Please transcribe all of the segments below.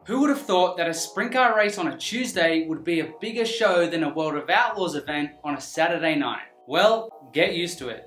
Who would have thought that a sprint car race on a Tuesday would be a bigger show than a World of Outlaws event on a Saturday night? Well, get used to it.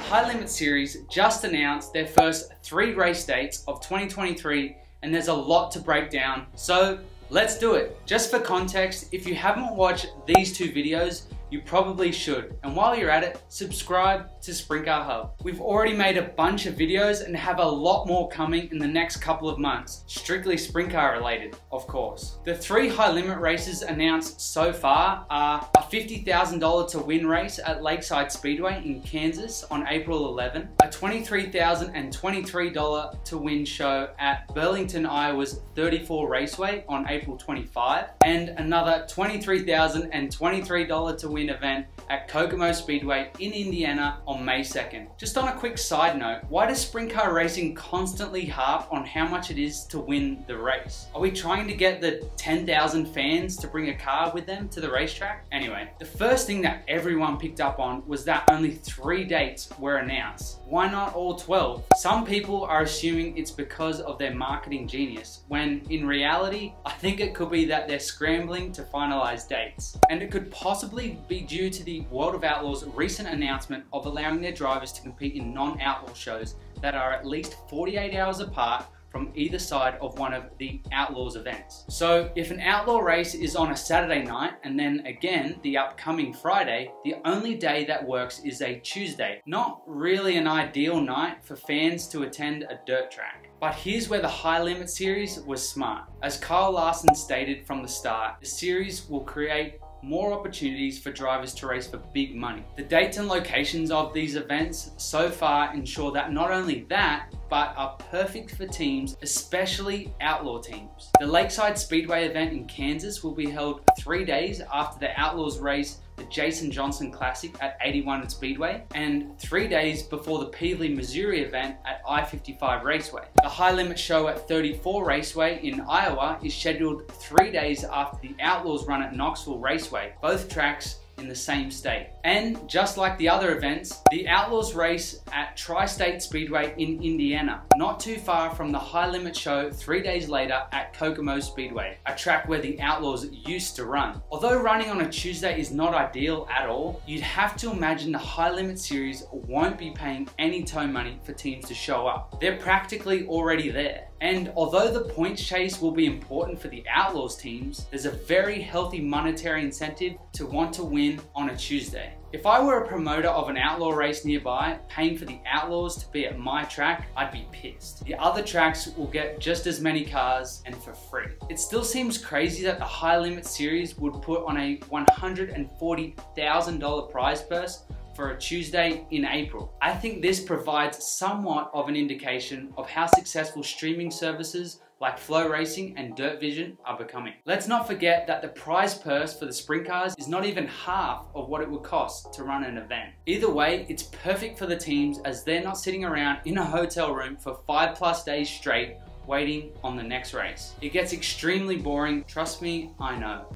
High Limit Series just announced their first 3 race dates of 2023, and there's a lot to break down, so let's do it. Just for context, if you haven't watched these 2 videos, you probably should. And while you're at it, subscribe to Sprint Car Hub. We've already made a bunch of videos and have a lot more coming in the next couple of months, strictly sprint car related, of course. The 3 high limit races announced so far are a $50,000 to win race at Lakeside Speedway in Kansas on April 11, a $23,023 to win show at Burlington, Iowa's 34 Raceway on April 25, and another $23,023 to win event at Kokomo Speedway in Indiana on May 2nd. Just on a quick side note, why does sprint car racing constantly harp on how much it is to win the race? Are we trying to get the 10,000 fans to bring a car with them to the racetrack? Anyway, the first thing that everyone picked up on was that only 3 dates were announced. Why not all 12? Some people are assuming it's because of their marketing genius, when in reality, I think it could be that they're scrambling to finalize dates. And it could possibly be due to the World of Outlaws' recent announcement of allowing their drivers to compete in non-outlaw shows that are at least 48 hours apart from either side of one of the Outlaws events. So if an outlaw race is on a Saturday night and then again the upcoming Friday, the only day that works is a Tuesday. Not really an ideal night for fans to attend a dirt track. But here's where the High Limit Series was smart. As Kyle Larson stated from the start, the series will create more opportunities for drivers to race for big money. The dates and locations of these events so far ensure that not only that, but are perfect for teams, especially outlaw teams. The Lakeside Speedway event in Kansas will be held 3 days after the Outlaws race the Jason Johnson Classic at 81 Speedway, and 3 days before the Peevely, Missouri event at I-55 Raceway. The High Limit show at 34 Raceway in Iowa is scheduled 3 days after the Outlaws run at Knoxville Raceway, both tracks in the same state. And just like the other events, the Outlaws race at Tri-State Speedway in Indiana, not too far from the High Limit show 3 days later at Kokomo Speedway, a track where the Outlaws used to run. Although running on a Tuesday is not ideal at all, you'd have to imagine the High Limit Series won't be paying any tow money for teams to show up. They're practically already there. And although the points chase will be important for the Outlaws teams, there's a very healthy monetary incentive to want to win on a Tuesday. If I were a promoter of an outlaw race nearby, paying for the Outlaws to be at my track, I'd be pissed. The other tracks will get just as many cars and for free. It still seems crazy that the High Limit Series would put on a $140,000 prize purse for a Tuesday in April. I think this provides somewhat of an indication of how successful streaming services like Flow Racing and Dirt Vision are becoming. Let's not forget that the prize purse for the sprint cars is not even half of what it would cost to run an event. Either way, it's perfect for the teams as they're not sitting around in a hotel room for 5+ days straight waiting on the next race. It gets extremely boring, trust me, I know.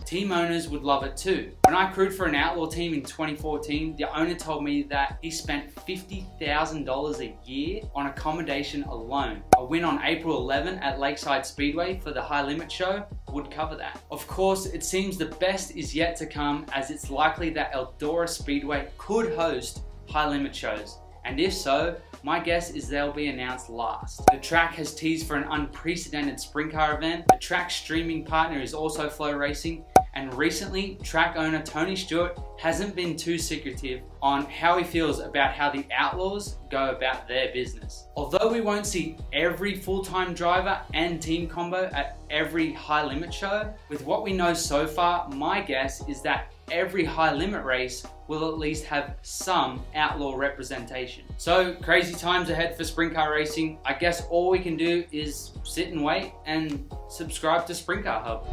Team owners would love it too. When I crewed for an outlaw team in 2014, the owner told me that he spent $50,000 a year on accommodation alone. A win on April 11 at Lakeside Speedway for the High Limit show would cover that. Of course, it seems the best is yet to come, as it's likely that Eldora Speedway could host high limit shows. And if so, my guess is they'll be announced last. The track has teased for an unprecedented sprint car event. The track's streaming partner is also Flow Racing, and recently, track owner Tony Stewart hasn't been too secretive on how he feels about how the Outlaws go about their business. Although we won't see every full-time driver and team combo at every high limit show, with what we know so far, my guess is that every high limit race will at least have some outlaw representation. So crazy times ahead for sprint car racing. I guess all we can do is sit and wait and subscribe to Sprint Car Hub.